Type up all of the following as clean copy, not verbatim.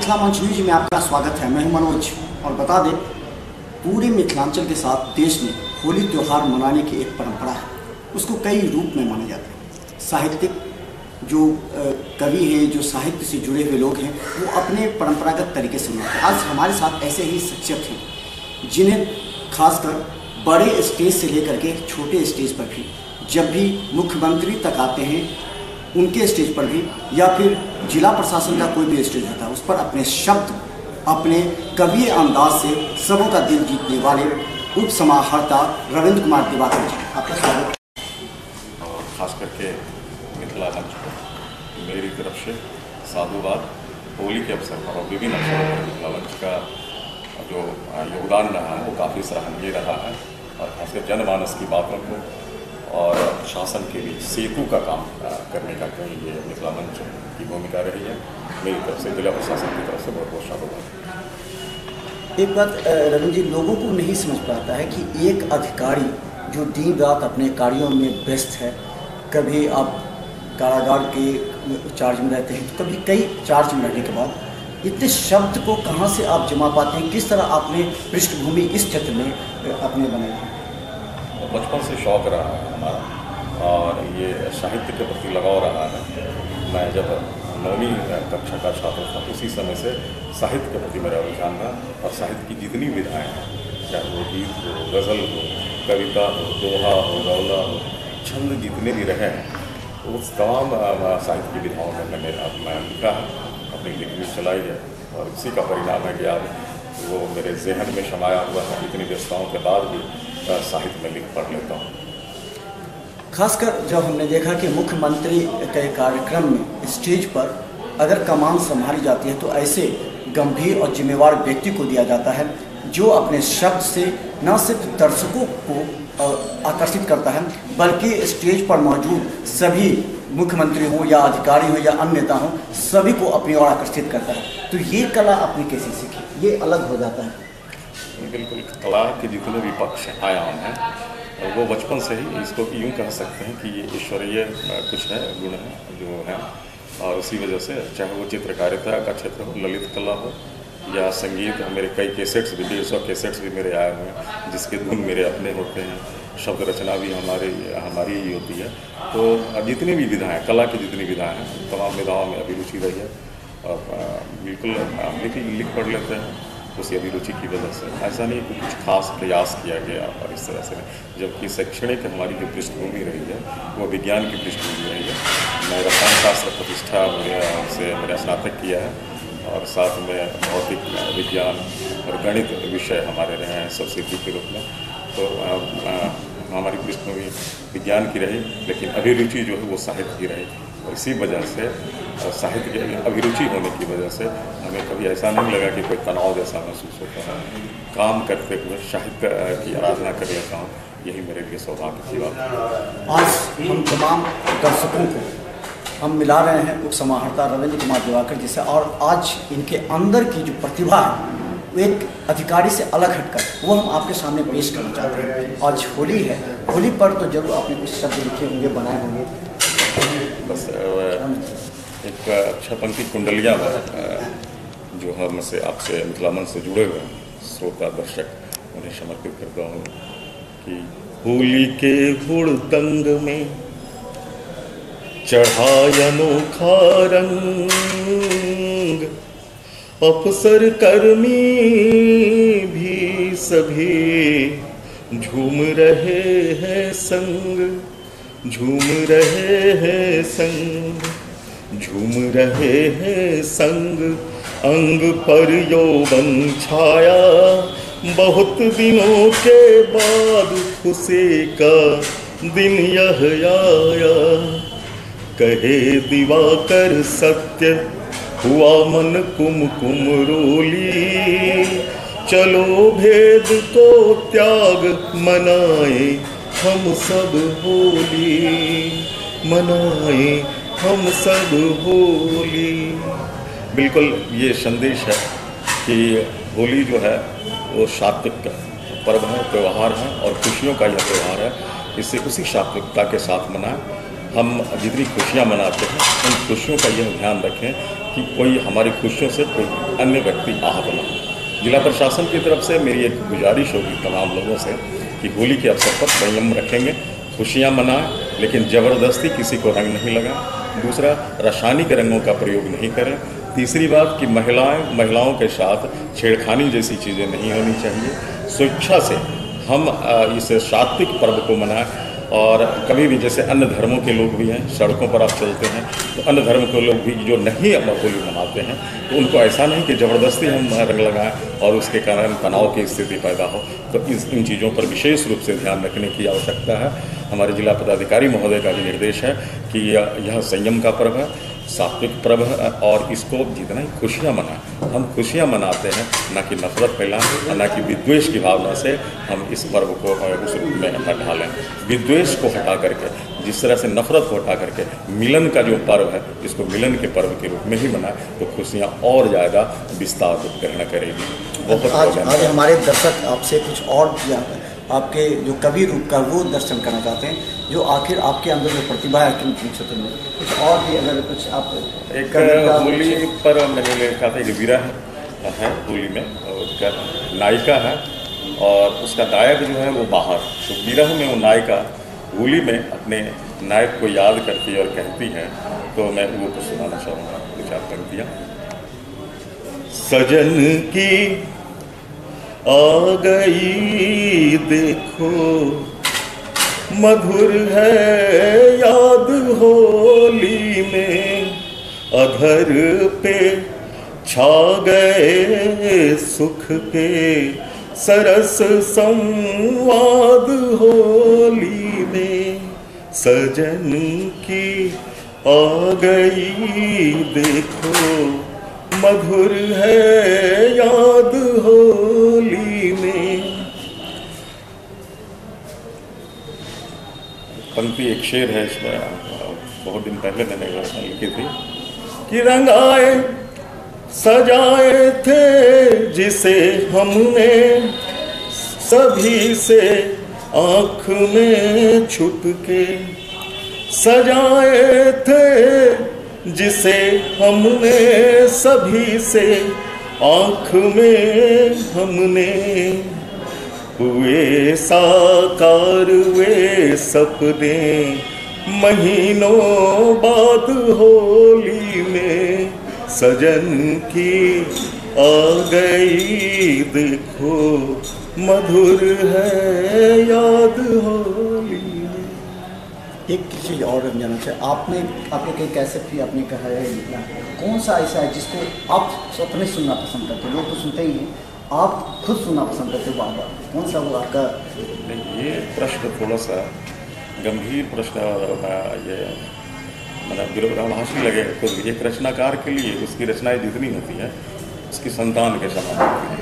मिथिला मंच न्यूज में आपका स्वागत है। मैं हूं मनोज और बता दें, पूरे मिथिलांचल के साथ देश में होली त्यौहार मनाने की एक परंपरा है। उसको कई रूप में माना जाता है। साहित्यिक जो कवि हैं, जो साहित्य से जुड़े हुए लोग हैं, वो अपने परंपरागत तरीके से मनाते हैं। आज हमारे साथ ऐसे ही शख्सियत हैं जिन्हें खासकर बड़े स्टेज से लेकर के छोटे स्टेज पर भी, जब भी मुख्यमंत्री तक आते हैं उनके स्टेज पर भी, या फिर जिला प्रशासन का कोई भी स्टेज होता है, उस पर अपने शब्द, अपने कवि अंदाज से सबों का दिल जीतने वाले उप समाहर्ता रविंद्र कुमार दिवाकर जी, आपका स्वागत। और ख़ास करके मिथिला मंच को मेरी तरफ से साधुवाद। होली के अवसर पर और विभिन्न अवसरों पर मिथिला मंच का जो योगदान रहा है वो काफ़ी सराहनीय रहा है, और खासकर जनमानस की बातों को और शासन के बीच सेतु का काम करने का कहीं ये मिथिला मंच की भूमिका रही है। मेरी तरफ से, जिला प्रशासन की तरफ से बहुत बहुत साधुवाद। एक बात रविंद्र जी, लोगों को नहीं समझ पाता है कि एक अधिकारी जो दिन रात अपने कार्यों में व्यस्त है, कभी आप कारागार के चार्ज में रहते हैं, तो कभी कई चार्ज में रहने के बाद इतने शब्द को कहाँ से आप जमा पाते हैं? किस तरह आपने पृष्ठभूमि इस क्षेत्र में अपने बनाई है? बचपन से शौक़ रहा है हमारा, और ये साहित्य के प्रति लगाव रहा है। मैं जब 9वीं कक्षा का छात्र था, उसी समय से साहित्य के प्रति मेरा रुझान रहा, और साहित्य की जितनी विधाएँ हैं, चाहे वो गीत हो, गज़ल हो, कविता हो, दोहा हो, रौला हो, छंद जितने भी रहे हैं, उस तमाम साहित्य की विधाओं में मैंने लिखा है, अपनी लिखनी चलाई है, और इसी का परिणाम है कि आज वो मेरे जहन में समाया हुआ है। इतनी व्यस्तताओं के बाद भी साहित्य में लिख पढ़ लेता हूँ। खासकर जब हमने देखा कि मुख्यमंत्री के कार्यक्रम में स्टेज पर अगर कमान संभाली जाती है, तो ऐसे गंभीर और जिम्मेवार व्यक्ति को दिया जाता है जो अपने शब्द से न सिर्फ दर्शकों को आकर्षित करता है, बल्कि स्टेज पर मौजूद सभी मुख्यमंत्री हो या अधिकारी हो या अन्य नेता हो, सभी को अपनी ओर आकर्षित करता है। तो ये कला आपने कैसे सीखी? ये अलग हो जाता है। बिल्कुल, कला के जितने भी पक्ष आयाम हैं, वो बचपन से ही, इसको यूँ कह सकते हैं कि ये ईश्वरीय कुछ है, गुण है जो है, और उसी वजह से चाहे वो चित्रकारिता का क्षेत्र हो, ललित कला हो, या संगीत। मेरे कई कैसेट्स भी, 150 कैसेट्स भी मेरे आए हुए हैं, जिसके धुन मेरे अपने होते हैं, शब्द रचना भी हमारी ही होती है। तो जितनी भी विधाएँ, कला की जितनी विधाएँ हैं, तमाम विधाओं में अभिरुचि रही है, और बिल्कुल लिख पढ़ लेते हैं उसी अभिरुचि की वजह से। ऐसा नहीं कि कुछ खास प्रयास किया गया और इस तरह से नहीं, जबकि शैक्षणिक हमारी जो पृष्ठभूमि रही है वो विज्ञान की पृष्ठभूमि रही है। मैं रसायन शास्त्र प्रतिष्ठा से मैंने स्नातक किया है, और साथ में भौतिक विज्ञान और गणित विषय हमारे रहे हैं सब्सिडी के रूप में। तो हमारी पृष्ठभूमि विज्ञान की रही, लेकिन अभिरुचि जो है वो साहित्य की रही, और इसी वजह से साहित्य की अभिरुचि होने की वजह से हमें कभी ऐसा नहीं लगा कि कोई तनाव जैसा महसूस होता है। काम करते हुए साहित्य की आराधना कर लेता हूँ, यही मेरे लिए सौभाग्य की बात है। आज हम तमाम दर्शकों को हम मिला रहे हैं उप समाहर्ता रविंद्र कुमार दिवाकर जी से, और आज इनके अंदर की जो प्रतिभा है वो एक अधिकारी से अलग हटकर वो हम आपके सामने पेश करना चाहते हैं। आज होली है, होली पर तो जरूर आपने कुछ शब्द लिखे होंगे, बनाए होंगे। बस एक अच्छा पंक्ति कुंडलिया जो हमसे, आपसे, मिथिला मंच से जुड़े हुए श्रोता दर्शक, उन्हें समर्पित करता हूँ कि होली के हुड़दंग में चढ़ाया अनोखा रंग, अफसर कर्मी भी सभी झूम रहे हैं संग, झूम रहे हैं संग, झूम रहे हैं संग। अंग पर यौवन छाया, बहुत दिनों के बाद खुशी का दिन यह आया। कहे दिवाकर सत्य, हुआ मन कुमकुम रोली, चलो भेद को त्याग, मनाए हम सब होली, मनाए हम सब होली। बिल्कुल ये संदेश है कि होली जो है वो सात्विक पर्व है, त्यौहार है, और खुशियों का यह त्यौहार है। इसे उसी सात्विकता के साथ मनाएं, हम जितनी खुशियाँ मनाते हैं उन खुशियों का यह ध्यान रखें कि कोई हमारी खुशियों से कोई अन्य व्यक्ति आहत न हो। जिला प्रशासन की तरफ से मेरी एक गुजारिश होगी तमाम लोगों से कि होली के अवसर पर संयम रखेंगे, खुशियाँ मनाएं, लेकिन ज़बरदस्ती किसी को रंग नहीं लगाएं। दूसरा, रासायनिक रंगों का प्रयोग नहीं करें। तीसरी बात कि महिलाओं के साथ छेड़खानी जैसी चीज़ें नहीं होनी चाहिए। स्वेच्छा से हम इस सात्विक पर्व को मनाएं। और कभी भी जैसे अन्य धर्मों के लोग भी हैं, सड़कों पर आप चलते हैं तो अन्य धर्म के लोग भी जो नहीं होली मनाते हैं तो उनको ऐसा नहीं कि ज़बरदस्ती हम रंग लगाएं और उसके कारण तनाव की स्थिति पैदा हो। तो इन चीज़ों पर विशेष रूप से ध्यान रखने की आवश्यकता है। हमारे जिला पदाधिकारी महोदय का भी निर्देश है कि यह संयम का पर्व है, सात्विक पर्व है और इसको जितना ही खुशियाँ मनाएं, हम खुशियाँ मनाते हैं, न कि नफरत फैलाएं, न कि विद्वेष की भावना से हम इस पर्व को उस रूप में ढालें। विद्वेष को हटा करके, जिस तरह से नफरत को हटा करके मिलन का जो पर्व है इसको मिलन के पर्व के रूप में ही मनाएं तो खुशियाँ और ज़्यादा विस्तार ग्रहण करेगी। आज हमारे दर्शक आपसे कुछ और आपके जो कवि रूप का वो दर्शन करना चाहते हैं, जो आखिर आपके अंदर जो प्रतिभा है किन क्षेत्र में, कुछ और भी अगर कुछ आप एक होली पर मैंने लिखा था, एक विरह है होली में, उसका नायिका है और उसका नायक जो है वो बाहर, तो विरह में वो नायिका होली में अपने नायक को याद करती है और कहती है, तो मैं वो कुछ सुनाना चाहूँगा, कुछ आप पंक्तियाँ। सजन की आ गई देखो मधुर है याद होली में, अधर पे छा गए सुख के सरस संवाद होली में। सजन की आ गई देखो मधुर है याद होली में। पंक्ति एक शेर है इसमें, बहुत दिन पहले मैंने लिखी थी कि रंगाए सजाए थे जिसे हमने सभी से आँख में छुप के, सजाए थे जिसे हमने सभी से आँख में हमने, हुए साकार वे सपने महीनों बाद होली में। सजन की आ गई देखो मधुर है याद होली। एक चीज़ और जानना चाहिए, आपने कई कैसेट भी आपने कहा है, कौन सा ऐसा है जिसको आप अपने सुनना पसंद करते हैं? लोग तो सुनते ही हैं, आप खुद सुनना पसंद करते हो बार बार, कौन सा वो आपका? ये प्रश्न थोड़ा सा गंभीर प्रश्न, ये मतलब विरोधाभासी लगे तो एक रचनाकार के लिए उसकी रचनाएं जितनी होती हैं उसकी संतान के समान होती है,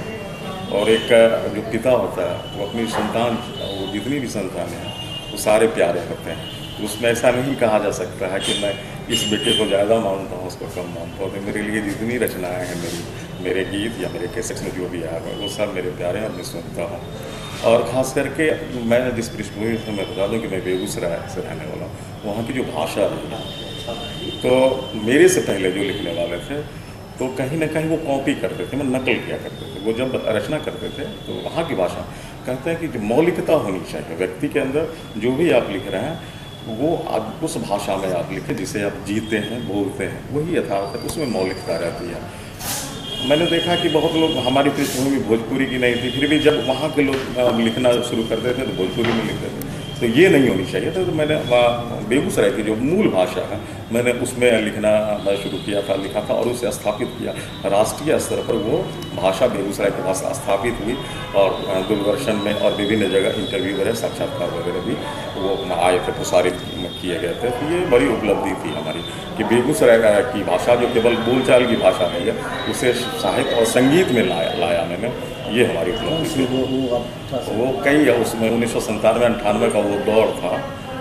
और एक जो पिता होता है वो अपनी संतान, वो जितनी भी संतानें हैं वो सारे प्यारे होते हैं। उसमें ऐसा नहीं कहा जा सकता है कि मैं इस बेटे को ज़्यादा मानता हूँ, उसको कम मानता हूँ। तो मेरे लिए जितनी रचनाएं हैं, मेरे गीत या मेरे कैसेट्स में जो भी आया है वो सब मेरे प्यारे हैं और मैं सुनता हूँ। और ख़ास करके मैं जिस पृष्ठभूमि से मैं बता दूँ कि मैं बेगूसराय से रहने वाला हूँ, वहाँ की जो भाषा है, तो मेरे से पहले जो लिखने वाले थे तो कहीं ना कहीं वो कॉपी करते थे, मैं नकल किया करते थे। वो जब रचना करते थे तो वहाँ की भाषा कहते हैं कि जो मौलिकता होनी चाहिए व्यक्ति के अंदर, जो भी आप लिख रहे हैं वो आप उस भाषा में आप लिखें जिसे आप जीते हैं, बोलते हैं, वही यथार्थ है, उसमें मौलिकता रहती है। मैंने देखा कि बहुत लोग, हमारी पृष्ठभूमि भोजपुरी की नहीं थी, फिर भी जब वहाँ के लोग लिखना शुरू करते थे तो भोजपुरी में लिखते थे। तो ये नहीं होनी चाहिए था। तो मैंने बेगूसराय की जो मूल भाषा है मैंने उसमें लिखना शुरू किया था, लिखा था और उसे स्थापित किया। राष्ट्रीय स्तर पर वो भाषा बेगूसराय की भाषा स्थापित हुई और दूरदर्शन में और विभिन्न जगह इंटरव्यू वगैरह, साक्षात्कार वगैरह भी वो आए थे, प्रसारित किए गए थे। तो ये बड़ी उपलब्धि थी हमारी कि बेगूसराय की भाषा जो केवल बोलचाल की भाषा नहीं है, उसे साहित्य और संगीत में लाया मैंने। ये हमारी उपलब्धि थी। वो कई, उसमें 1997-98 का वो दौर था,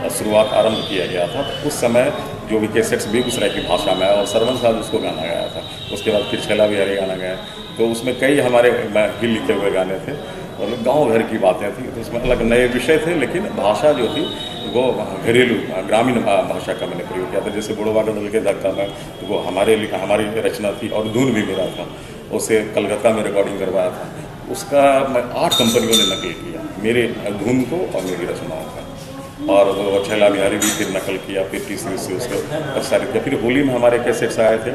शुरुआत आरंभ किया गया था। उस समय जो भी कैसेट्स बेगूसराय की भाषा में आया और सरवन साहब उसको गाना गाया था। उसके बाद फिर छेला बिहारी गाना गाया, तो उसमें कई हमारे ही लिखे हुए गाने थे। और गांव घर की बातें थी, तो उसमें अलग नए विषय थे, लेकिन भाषा जो थी वो घरेलू ग्रामीण भाषा का मैंने प्रयोग किया था। जैसे बुढ़वा गदल के धक्का में, तो वो हमारी रचना थी और धुन भी मेरा था, उसे कलकत्ता में रिकॉर्डिंग करवाया था। उसका मैं 8 कंपनियों ने नकल किया, मेरे धुन को और मेरी रचनाओं का। और वो छैला बिहारी भी फिर नकल किया, फिर तीसरी से उसको प्रसारित किया। फिर होली में हमारे कैसेट्स आए थे,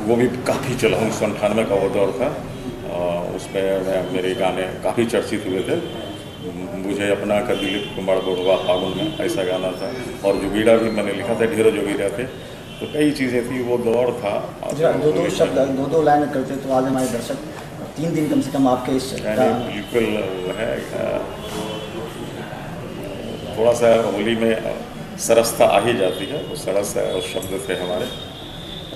वो भी काफ़ी चला, 1998 का वो दौर था। उसमें मेरे गाने काफ़ी चर्चित हुए थे। मुझे अपना का दिलीप कुमार बुढ़वा फागुन में, ऐसा गाना था। और जोगीरा भी मैंने लिखा था, ढेरों जोगीरा थे। तो कई चीज़ें थी, वो दौर था। दो शब्द, दो लाइन करते तो आज हमारे दर्शक 3 दिन कम से कम आपके इस बिल्कुल है। थोड़ा सा होली में सरसता आ ही जाती है, वो सरस है और शब्द थे हमारे,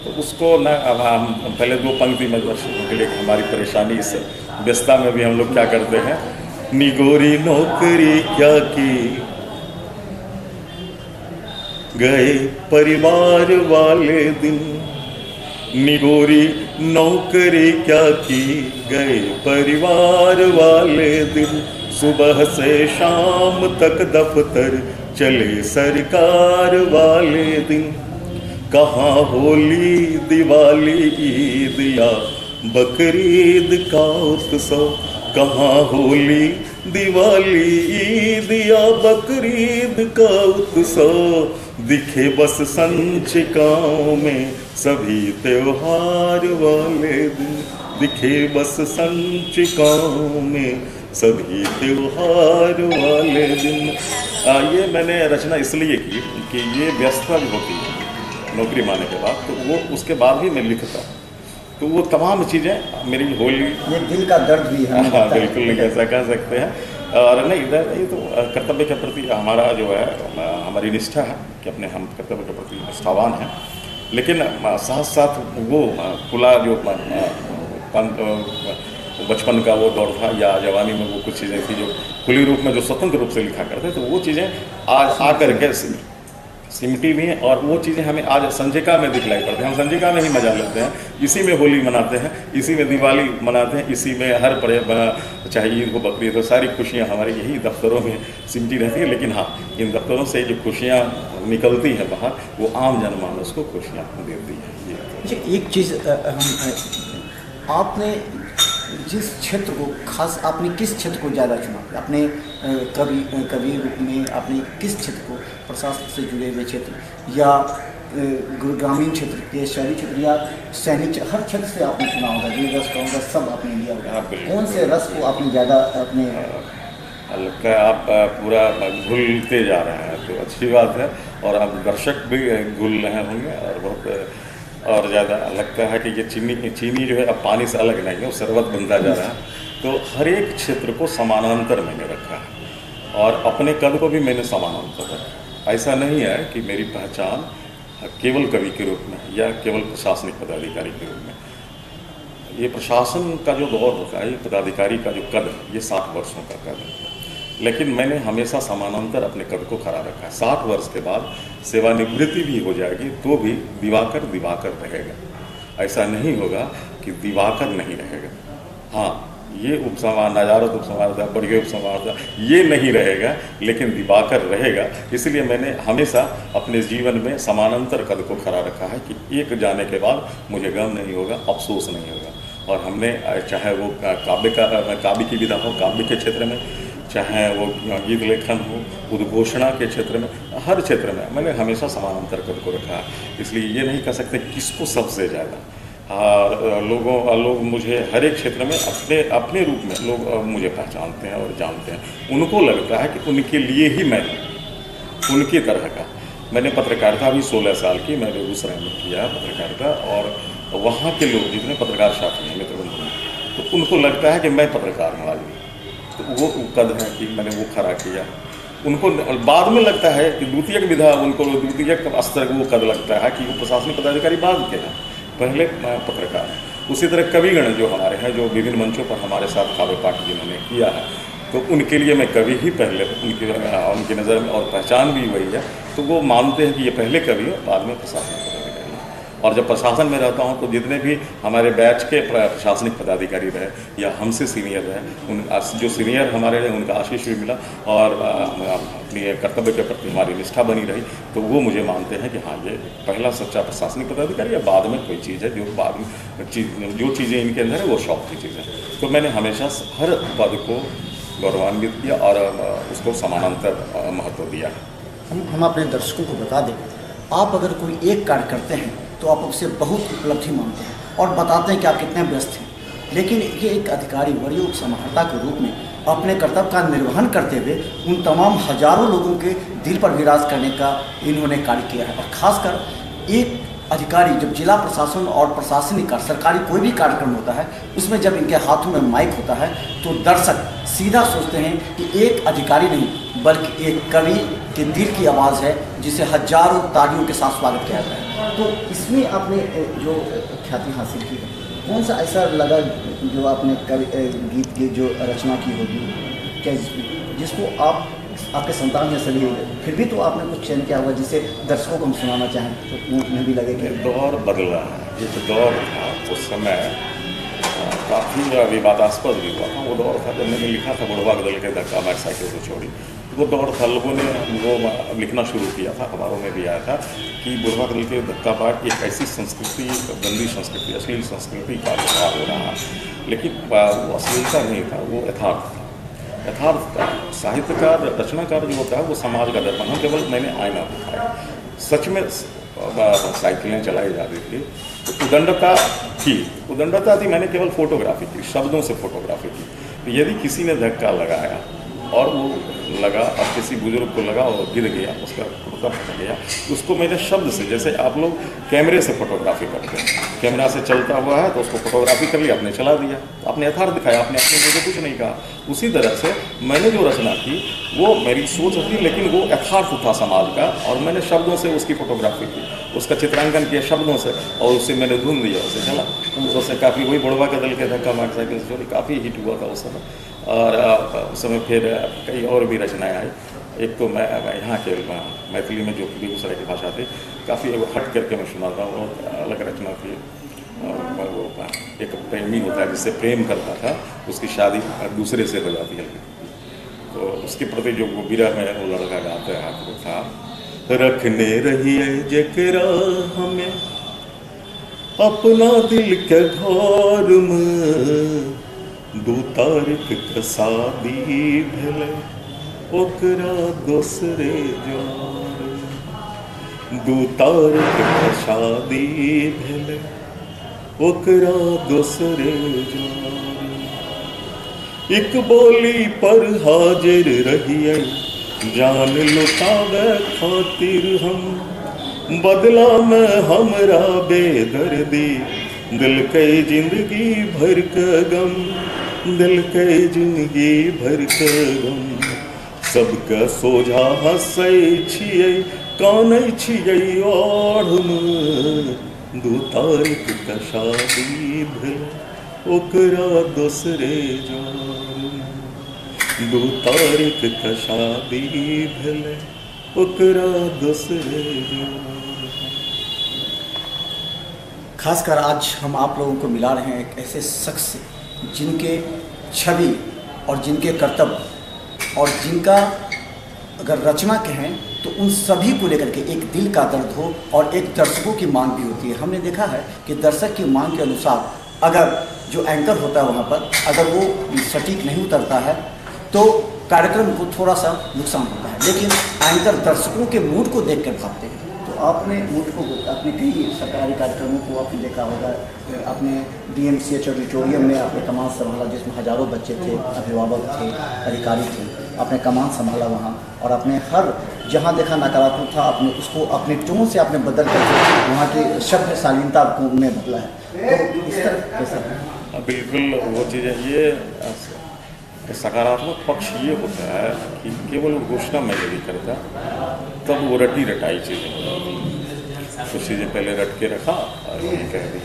तो उसको न अब हम पहले 2 पंक्ति में के लिए हमारी परेशानी, इस व्यस्तता में भी हम लोग क्या करते हैं, निगोरी नौकरी क्या की गए परिवार वाले दिन, निगोरी नौकरी क्या की गए परिवार वाले दिन, सुबह से शाम तक दफ्तर चले सरकार वाले दिन, कहाँ होली दिवाली ईद या बकरीद का उत्सव, कहाँ होली दिवाली ईद या बकरीद का उत्सव, दिखे बस संचिकाओं में सभी त्योहार वाले दिन, दिखे बस संचिकाओं में सभी त्योहार वाले दिन। ये मैंने रचना इसलिए की कि ये व्यस्तता भी होती है नौकरी माने के बाद, तो वो उसके बाद भी मैं लिखता, तो वो तमाम चीज़ें मेरी होली, ये दिल का दर्द भी है। हाँ बिल्कुल, नहीं ऐसा कह सकते हैं। और नहीं, इधर ये तो कर्तव्य के प्रति हमारा जो है, हमारी निष्ठा है कि अपने हम कर्तव्य के प्रति निष्ठावान हैं, लेकिन साथ साथ वो खुला जो बचपन का वो दौर था या जवानी में वो कुछ चीज़ें थी जो खुली रूप में जो स्वतंत्र रूप से लिखा करते, तो वो चीज़ें आज आकर के सिमटी भी हैं, और वो चीज़ें हमें आज संजिका में दिखलाई पड़ती हैं। हम संजिका में ही मजा लेते हैं, इसी में होली मनाते हैं, इसी में दिवाली मनाते हैं, इसी में हर चाहे ईद हो बकरीद, तो सारी खुशियाँ हमारे यही दफ्तरों में सिमटी रहती है। लेकिन हाँ, इन दफ्तरों से जो खुशियाँ निकलती हैं बाहर, वो आम जनमानस को खुशियाँ देती हैं। एक चीज़, आपने जिस क्षेत्र को खास, आपने किस क्षेत्र को ज़्यादा चुना? अपने कवि रूप में आपने किस क्षेत्र को, प्रशासन से जुड़े हुए क्षेत्र या ग्रामीण क्षेत्र के, शहरी क्षेत्र या सैनिक, हर क्षेत्र से आपने चुना होगा, जो रस का सब आपने लिया होगा। कौन से रस को आपने ज़्यादा अपने लगता है आप पूरा घुलते जा रहे हैं, तो अच्छी बात है। और अब दर्शक भी घुल रहे होंगे, और बहुत और ज़्यादा लगता है कि ये चीनी जो है अब पानी से अलग नहीं है, वो शरबत बनता जा रहा है। तो हर एक क्षेत्र को समानांतर मैंने रखा है, और अपने कद को भी मैंने समानांतर रखा। ऐसा नहीं है कि मेरी पहचान केवल कवि के रूप में या केवल प्रशासनिक पदाधिकारी के रूप में। ये प्रशासन का जो दौर होता है, ये पदाधिकारी का जो कद है, ये 60 वर्षों का कद है, लेकिन मैंने हमेशा समानांतर अपने कद को खड़ा रखा है। 60 वर्ष के बाद सेवानिवृत्ति भी हो जाएगी तो भी दिवाकर दिवाकर रहेगा। ऐसा नहीं होगा कि दिवाकर नहीं रहेगा। हाँ, ये उपसंहार, नजारत उपसंहार था, बढ़िया उपसंहार था, ये नहीं रहेगा, लेकिन दिवाकर रहेगा। इसलिए मैंने हमेशा अपने जीवन में समानांतर कद को खड़ा रखा है कि एक जाने के बाद मुझे गम नहीं होगा, अफसोस नहीं होगा। और हमने चाहे वो काव्य की विधा हो, काव्य के क्षेत्र में, चाहे वो गीत लेखन हो, उद्घोषणा के क्षेत्र में, हर क्षेत्र में मैंने हमेशा समानांतर कद को रखा है। इसलिए ये नहीं कह सकते किसको सबसे ज़्यादा। और लोग मुझे हर एक क्षेत्र में अपने रूप में लोग मुझे पहचानते हैं और जानते हैं। उनको लगता है कि उनके लिए ही मैं उनकी तरह का। मैंने पत्रकारिता भी 16 साल की मैं बेगूसराय में किया पत्रकारिता, और वहाँ के लोग जितने पत्रकार साथी हैं मित्र बंधु, तो उनको लगता है कि मैं पत्रकार हूँ आज भी। तो वो कद है कि मैंने वो खड़ा किया। उनको बाद में लगता है कि द्वितीयक विधा, उनको द्वितीयक स्तर वो कद लगता है कि वो प्रशासनिक पदाधिकारी बाद के हैं, पहले पत्रकार हैं। उसी तरह कविगण जो हमारे हैं, जो विभिन्न मंचों पर हमारे साथ काव्य पाठ जिन्होंने किया है, तो उनके लिए मैं कवि ही पहले उनकी नज़र में, और पहचान भी वही है। तो वो मानते हैं कि ये पहले कवि है, बाद में प्रशासनिक पदाधिकारी है। और जब प्रशासन में रहता हूँ तो जितने भी हमारे बैच के प्रशासनिक पदाधिकारी रहे या हमसे सीनियर रहे, उन जो सीनियर हमारे रहे उनका आशीष भी मिला और अपनी कर्तव्य के प्रति हमारी निष्ठा बनी रही। तो वो मुझे मानते हैं कि हाँ, ये पहला सच्चा प्रशासनिक पदाधिकारी या बाद में कोई चीज़ है जो बाद में जो चीज़ें इनके अंदर है वो शौक की चीज़ है। तो मैंने हमेशा हर पद को गौरवान्वित किया और उसको समानांतर महत्व दिया है। हम अपने दर्शकों को बता दें, आप अगर कोई एक कार्य करते हैं तो आप उससे बहुत उपलब्धि मानते हैं और बताते हैं कि आप कितने व्यस्त हैं, लेकिन ये एक अधिकारी वरीय उप समाहर्ता के रूप में अपने कर्तव्य का निर्वहन करते हुए उन तमाम हजारों लोगों के दिल पर विराज करने का इन्होंने कार्य किया है। और खासकर एक अधिकारी जब जिला प्रशासन और प्रशासनिक कार्य सरकारी कोई भी कार्यक्रम होता है उसमें जब इनके हाथों में माइक होता है तो दर्शक सीधा सोचते हैं कि एक अधिकारी नहीं बल्कि एक कवि के दिल की आवाज़ है जिसे हजारों तालियों के साथ स्वागत किया जाता है। तो इसमें आपने जो ख्याति हासिल की है, कौन सा ऐसा लगा जो आपने गीत की जो रचना की होगी क्या जिसको आपके संतान में सभी, फिर भी तो आपने कुछ चयन किया होगा जिसे दर्शकों को हम सुनाना चाहें तो उन्हें भी लगे कि दौर बदला है। ये जो दौर था उस समय काफ़ी विवादास्पद भी हुआ था। वो दौर था जब मैंने लिखा था बुढ़वा बदल के धक्का मार साइकिल को छोड़ी। वो दौर था, लोगों ने वो लिखना शुरू किया था, अखबारों में भी आया था कि बुढ़वा बदल के धक्का मार एक ऐसी संस्कृति, गंदी संस्कृति, अश्लील संस्कृति का व्यवहार हो रहा है। लेकिन वो अश्लीलता नहीं था, वो यथार्थ था। यथार्थ का साहित्यकार, रचनाकार जो होता है वो समाज का दर्पण है। केवल मैंने आईना दिखाया। सच में साइकिलें चलाई जा रही थी तो उदंडता थी। मैंने केवल फोटोग्राफी की, शब्दों से फोटोग्राफी की। तो यदि किसी ने धक्का लगाया और वो लगा और किसी बुजुर्ग को लगा और गिर गया, उसका कुर्ता फट गया, उसको मैंने शब्द से, जैसे आप लोग कैमरे से फोटोग्राफी करते हैं, कैमरा से चलता हुआ है तो उसको फोटोग्राफी कर लिया, आपने चला दिया, आपने यथार्थ दिखाया, आपने अपने मुझे कुछ नहीं कहा। उसी तरह से मैंने जो रचना की वो मेरी सोच थी, लेकिन वो यथार्थ था समाज का, और मैंने शब्दों से उसकी फोटोग्राफी की, उसका चित्रांकन किया शब्दों से, और उससे मैंने धुन दिया, उसे चला। उससे काफ़ी वही बुढ़वा के दल के धक्का मोटरसाइकिल से चोरी काफ़ी हिट हुआ था उस समय। और उस समय फिर कई और भी रचनाएँ आई। एक तो मैं यहाँ के मैथिली में जो बेगूसराय की भाषा थी, काफ़ी हट करके मैं सुनाता हूँ, अलग रचना थी। वो एक प्रेमी होता है जिससे प्रेम करता था, उसकी शादी दूसरे से हो जाती है, तो उसके प्रति जो वो विरह में वो लड़का गाता है वो था, रखने रही है जकरा हमें अपना दिल के घर में, दू तारीख के शादी भेले ओकरा दोसरे जार, दू तारीख के शादी भेले ओकरा दोसरे जार, एक बोली पर हाजिर रहिए जान लुटावे खातिर हम, बदला में हमरा बेदर्दी दिल के जिंदगी भर के गम, दिल के जिंदगी भर के गम, सबके सोझा हंसै छियै कानै छियै ओढ़मे, दू तारीख के शादी भेल ओकरा दोसरे जार, दू तारीख के शादी भेल ओकरा दोसरे जार। खासकर आज हम आप लोगों को मिला रहे हैं एक ऐसे शख्स से जिनके छवि और जिनके कर्तव्य और जिनका अगर रचना कहें तो उन सभी को लेकर के एक दिल का दर्द हो और एक दर्शकों की मांग भी होती है। हमने देखा है कि दर्शक की मांग के अनुसार अगर जो एंकर होता है वहाँ पर अगर वो सटीक नहीं उतरता है तो कार्यक्रम को थोड़ा सा नुकसान होता है, लेकिन एंकर दर्शकों के मूड को देख कर भागते हैं। तो आपने मूड को अपने कई सरकारी कार्यक्रमों को आपने देखा होगा, अपने DMCH ऑडिटोरियम में आपने कमान संभाला जिसमें हजारों बच्चे थे, अभिभावक थे, अधिकारी थे, आपने कमान संभाला वहाँ, और आपने हर जहाँ देखा नकारात्मक था आपने उसको अपने टोन से आपने बदल कर वहाँ की शब्द शालीनता में बदला है। तो इस तरह कैसा है? बिल्कुल वो चीज़ें, ये सकारात्मक पक्ष ये होता है कि केवल घोषणा मैं यदि करता तब वो रटी रटाई चीज़ें हो जाती, कुछ चीज़ें पहले रट के रखा और वही कह दी।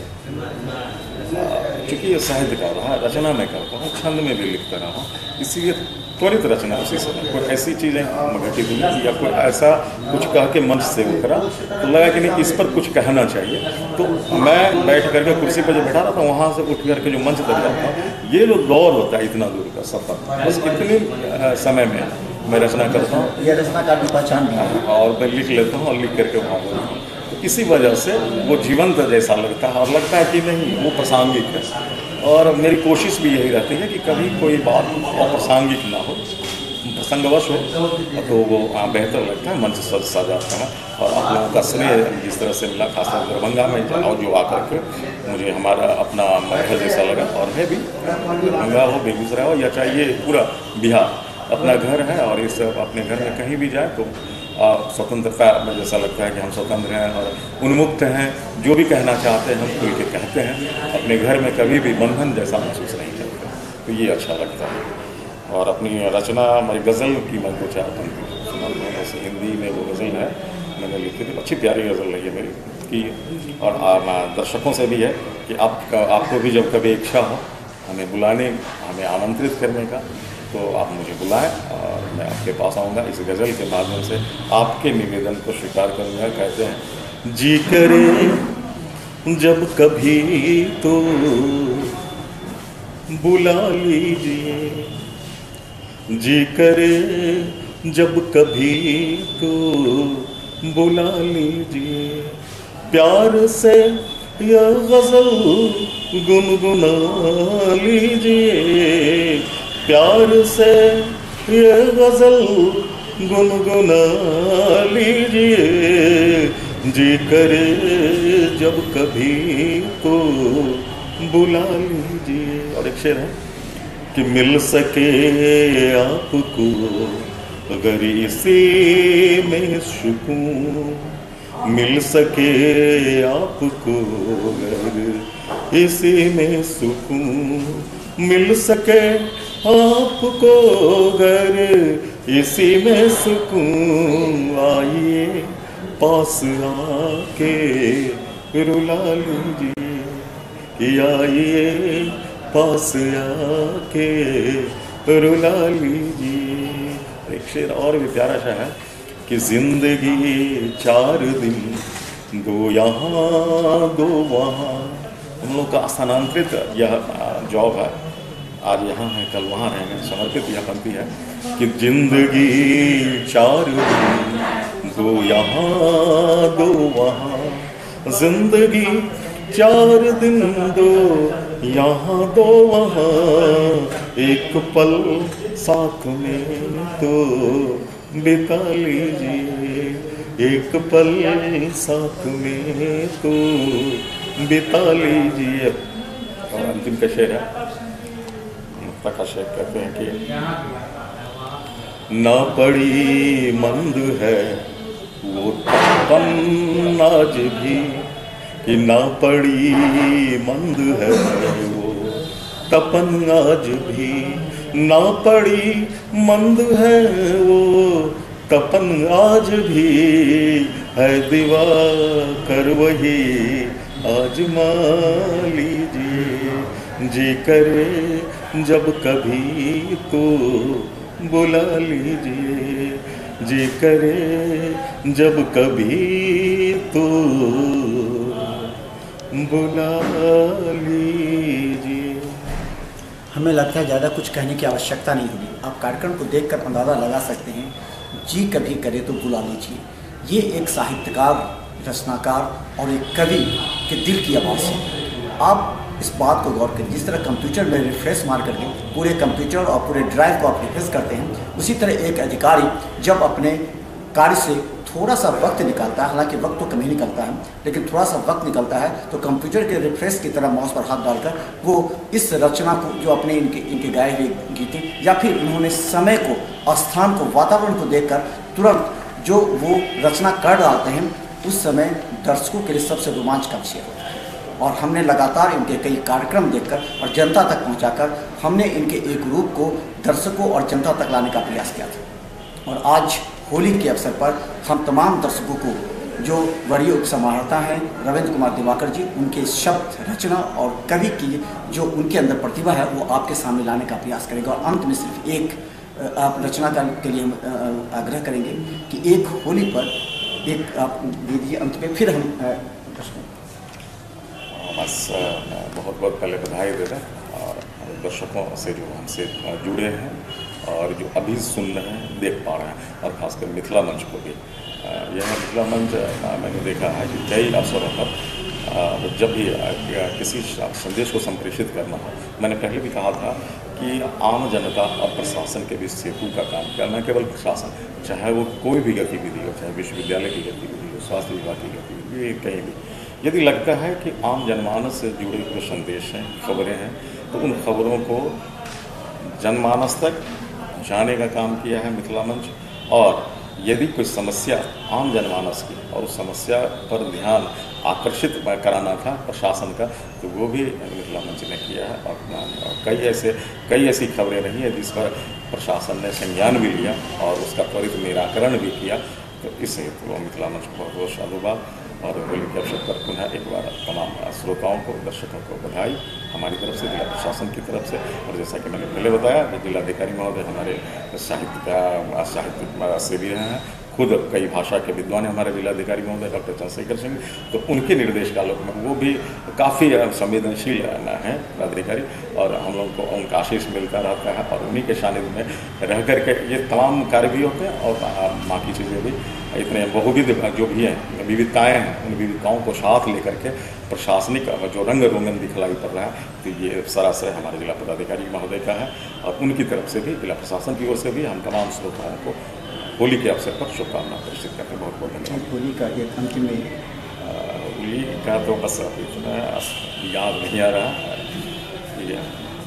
चूँकि ये साहित्यकार रहा, रचना में करता हूँ, छंद में भी लिखता रहा हूँ, इसीलिए त्वरित रचना उसी समय कोई ऐसी चीज़ें घटित हुई या कोई ऐसा कुछ कह के मंच से उतरा तो लगा कि नहीं इस पर कुछ कहना चाहिए, तो मैं बैठ करके कुर्सी पर जो बैठा रहा था वहाँ से उठ करके जो मंच तक जाता ये जो दौर होता है इतना दूर का सफ़र, बस इतने समय में मैं रचना करता हूँ। यह रचनाकार की पहचान है और मैं लिख लेता हूँ और लिख करके वहाँ बोलता हूँ, तो इसी वजह से वो जीवंत जैसा लगता है और लगता है कि नहीं वो प्रासंगिक है। और मेरी कोशिश भी यही रहती है कि कभी कोई बात अप्रासंगिक ना हो, प्रसंगवश हो तो वो बेहतर लगता है, मंच सजाता है। और आप लोगों का स्नेह जिस तरह से मिला, खासकर दरभंगा में और जो आकर के मुझे हमारा अपना घर जैसा लगा, और है भी दरभंगा हो, बेगूसराय हो, या चाहे ये पूरा बिहार अपना घर है, और इस अपने घर में कहीं भी जाए तो स्वतंत्रता में जैसा लगता है कि हम स्वतंत्र हैं और उन्मुक्त हैं, जो भी कहना चाहते हैं हम खुल के कहते हैं, अपने घर में कभी भी बंधन जैसा महसूस नहीं करते, तो ये अच्छा लगता है। और अपनी रचना मेरी गज़ल की मैं कुछ जैसे हिंदी में वो गज़ल है मैंने लिखी थी, अच्छी प्यारी गज़ल है ये मेरी की, और दर्शकों से भी है कि आपको भी जब कभी इच्छा हो हमें बुलाने, हमें आमंत्रित करने का, तो आप मुझे बुलाएं और मैं आपके पास आऊँगा। इस गज़ल के माध्यम से आपके निवेदन को स्वीकार करूँगा। कहते हैं जी करे जब कभी तो बुला लीजिए, जी करे जब कभी तो बुला लीजिए, प्यार से यह गज़ल गुनगुना लीजिए, प्यार से ये गज़ल गुनगुना लीजिए, जी करे जब कभी तो बुला लीजिए। और एक शेर है कि मिल सके आपको अगर इसी में सुकून, मिल सके आपको अगर इसी में सुकून, मिल सके आपको अगर इसी में सुकून, आइए पास आके रुला लीजिए, कि आइए पास आके रुला लीजिए। एक शेर और भी प्यारा सा है कि जिंदगी 4 दिन दो यहाँ दो वहाँ, हम लोग का स्थानांतरित यह जॉब है, आज यहाँ है कल वहाँ रहेंगे, समर्पित यह पंक्ति है कि जिंदगी 4 दिन दो यहाँ दो वहाँ, जिंदगी 4 दिन दो यहाँ दो वहाँ, एक पल साथ में तो बिता लीजिए, एक पल साथ में तो बिता लीजिए। और अंतिम का शेर है, प्रकाश कहते हैं कि ना पड़ी मंद है वो तपन आज भी, कि ना पड़ी मंद है वो तपन आज भी, ना पड़ी मंद है वो तपन आज भी, है दीवा कर वही आजमा लीजिए, जी करे जब कभी तो बुला लीजिए, जी करे जब कभी तो बुला लीजिए। हमें लगता है ज़्यादा कुछ कहने की आवश्यकता नहीं होगी, आप कार्यक्रम को देखकर अंदाज़ा लगा सकते हैं, जी कभी करे तो बुला लीजिए। ये एक साहित्यकार, रचनाकार और एक कवि के दिल की आवाज़ है। आप इस बात को गौर करें, जिस तरह कंप्यूटर में रिफ्रेश मार करके पूरे कंप्यूटर और पूरे ड्राइव को आप रिफ्रेश करते हैं, उसी तरह एक अधिकारी जब अपने कार्य से थोड़ा सा वक्त निकालता है, हालांकि वक्त तो कम ही निकलता है, लेकिन थोड़ा सा वक्त निकलता है, तो कंप्यूटर के रिफ्रेश की तरह माउस पर हाथ डालकर वो इस रचना को, जो अपने इनके गाए हुए गीतें या फिर उन्होंने समय को, स्थान को, वातावरण को देखकर तुरंत जो वो रचना कर डालते हैं, उस समय दर्शकों के लिए सबसे रोमांच का विषय होता है। और हमने लगातार इनके कई कार्यक्रम देखकर और जनता तक पहुंचाकर हमने इनके एक रूप को दर्शकों और जनता तक लाने का प्रयास किया था। और आज होली के अवसर पर हम तमाम दर्शकों को जो वरीय उपसमाहर्ता हैं रविंद्र कुमार दिवाकर जी, उनके शब्द रचना और कवि की जो उनके अंदर प्रतिभा है वो आपके सामने लाने का प्रयास करेंगे। और अंत में सिर्फ एक आप रचनाकार के लिए हम आग्रह करेंगे कि एक होली पर एक आप दीजिए अंत में, फिर हम बस बहुत बहुत पहले बधाई दे रहे हैं और दर्शकों से जो हमसे जुड़े हैं और जो अभी सुन रहे हैं, देख पा रहे हैं, और ख़ासकर मिथिला मंच को भी। यह मिथिला मंच मैंने देखा है कि कई अवसरों पर जब भी किसी संदेश को संप्रेषित करना हो, मैंने पहले भी कहा था कि आम जनता और प्रशासन के बीच सेतु का काम किया। न केवल प्रशासन, चाहे वो कोई भी गतिविधि हो, चाहे विश्वविद्यालय की गतिविधि हो, स्वास्थ्य विभाग की गतिविधि हो, कहीं भी यदि लगता है कि आम जनमानस से जुड़े हुए संदेश हैं, खबरें हैं, तो उन खबरों को जनमानस तक जाने का काम किया है मिथिला मंच। और यदि कोई समस्या आम जनमानस की और उस समस्या पर ध्यान आकर्षित कराना था प्रशासन का, तो वो भी मिथिला मंच ने किया है। और कई ऐसी खबरें रही हैं जिस पर प्रशासन ने संज्ञान भी लिया और उसका त्वरित निराकरण भी किया। तो इससे तो मिथिला मंच को बहुत बहुत साधुवाद और होली के अवसर पर पुनः एक बार तमाम श्रोताओं को, दर्शकों को बधाई हमारी तरफ से, जिला प्रशासन की तरफ से। और जैसा कि मैंने पहले बताया, जिलाधिकारी महोदय हमारे साहित्य से भी रहे हैं, खुद कई भाषा के विद्वान हैं हमारे जिलाधिकारी महोदय डॉक्टर चंद्रशेखर सिंह, तो उनके निर्देश का आलोक में वो भी काफ़ी संवेदनशील हैं पदाधिकारी, और हम लोगों को उनका आशीष मिलता रहता है। और उन्हीं के सानिध्य में रह करके ये तमाम कार्य भी होते हैं और बाकी चीज़ें भी, इतने बहुविध जो भी हैं, विविधताएँ हैं, उन विविधताओं को साथ लेकर के प्रशासनिक जो रंग रोगन दिखलाई पड़ रहा है, तो ये सरासर हमारे जिला पदाधिकारी महोदय का है। और उनकी तरफ से भी, जिला प्रशासन की ओर से भी हम तमाम श्रोताओं को होली के अवसर पर शुभकामना प्रेषित करते हैं। बहुत बहुत धन्यवाद। होली का एक अंतिम होली का तो बस इतना याद नहीं आ रहा।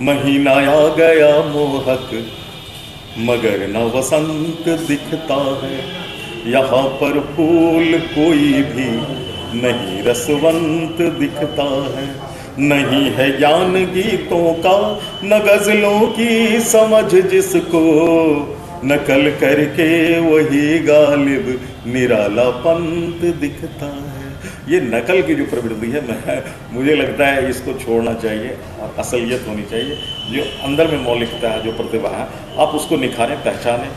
महीना आ गया मोहक मगर न वसंत दिखता है, यहाँ पर फूल कोई भी नहीं रसवंत दिखता है। नहीं है ज्ञान गीतों का न गजलों की समझ जिसको, नकल करके वही गालिब निराला पंत दिखता है। ये नकल की जो प्रवृत्ति है, मुझे लगता है इसको छोड़ना चाहिए और असलियत होनी चाहिए। जो अंदर में मौलिकता है, जो प्रतिभा है, आप उसको निखारें, पहचानें।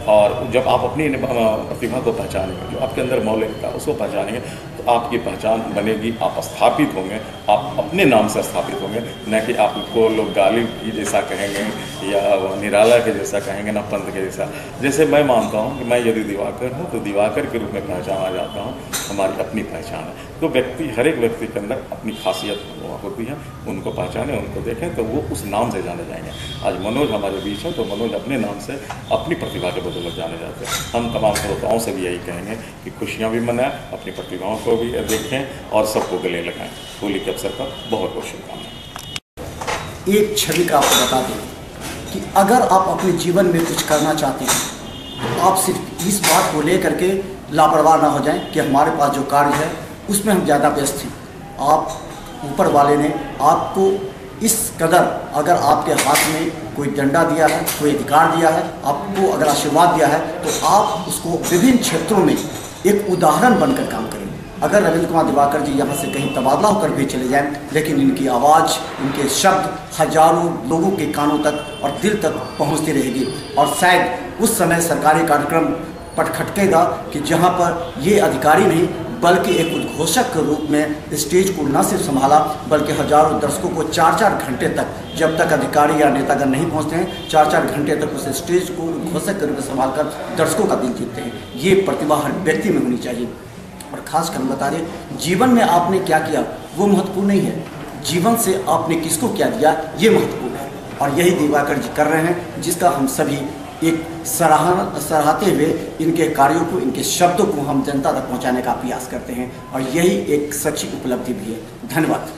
और जब आप अपनी प्रतिभा को पहचानेंगे, जो आपके अंदर मौलिकता उसको पहचानेंगे, तो आपकी पहचान बनेगी, आप स्थापित होंगे, आप अपने नाम से स्थापित होंगे, न कि आपको लोग गालिब की जैसा कहेंगे या निराला के जैसा कहेंगे, ना पंत के जैसा। जैसे मैं मानता हूँ कि मैं यदि दिवाकर हूँ तो दिवाकर के रूप में पहचाना जाता हूँ, हमारी अपनी पहचान है। तो हर एक व्यक्ति के अंदर अपनी खासियत होती है, उनको पहचानें, उनको देखें, तो वो उस नाम से जाने जाएंगे। आज मनोज हमारे बीच है, तो मनोज अपने नाम से, अपनी प्रतिभा के बदौलत जाने जाते हैं। हम तमाम श्रोताओं से भी यही कहेंगे कि खुशियाँ भी मनाएं, अपनी प्रतिभाओं को भी देखें और सबको गले लगाएं। होली के अवसर पर बहुत बहुत शुभकामनाएं। एक छवि का आपको बता दें कि अगर आप अपने जीवन में कुछ करना चाहते हैं, तो आप सिर्फ इस बात को लेकर के लापरवाह ना हो जाएं कि हमारे पास जो कार्य है उसमें हम ज़्यादा व्यस्त हैं। आप ऊपर वाले ने आपको इस कदर, अगर आपके हाथ में कोई डंडा दिया है, कोई अधिकार दिया है, आपको अगर आशीर्वाद दिया है, तो आप उसको विभिन्न क्षेत्रों में एक उदाहरण बनकर काम करें। अगर रविंद्र कुमार दिवाकर जी यहाँ से कहीं तबादला होकर भी चले जाएं, लेकिन इनकी आवाज़, इनके शब्द हजारों लोगों के कानों तक और दिल तक पहुँचती रहेगी। और शायद उस समय सरकारी कार्यक्रम पर खटकेगा कि जहाँ पर ये अधिकारी नहीं बल्कि एक उद्घोषक के रूप में स्टेज को न सिर्फ संभाला, बल्कि हजारों दर्शकों को 4-4 घंटे तक, जब तक अधिकारी या नेतागण नहीं पहुंचते हैं, 4-4 घंटे तक उस स्टेज को उद्घोषक के रूप में संभाल कर दर्शकों का दिल जीतते हैं। ये प्रतिभा हर व्यक्ति में होनी चाहिए। और खास कर हम बता दें, जीवन में आपने क्या किया वो महत्वपूर्ण नहीं है, जीवन से आपने किसको क्या दिया ये महत्वपूर्ण है। और यही दिवाकर जी कर रहे हैं, जिसका हम सभी एक सराहते हुए इनके कार्यों को, इनके शब्दों को हम जनता तक पहुंचाने का प्रयास करते हैं। और यही एक सच्ची उपलब्धि भी है। धन्यवाद।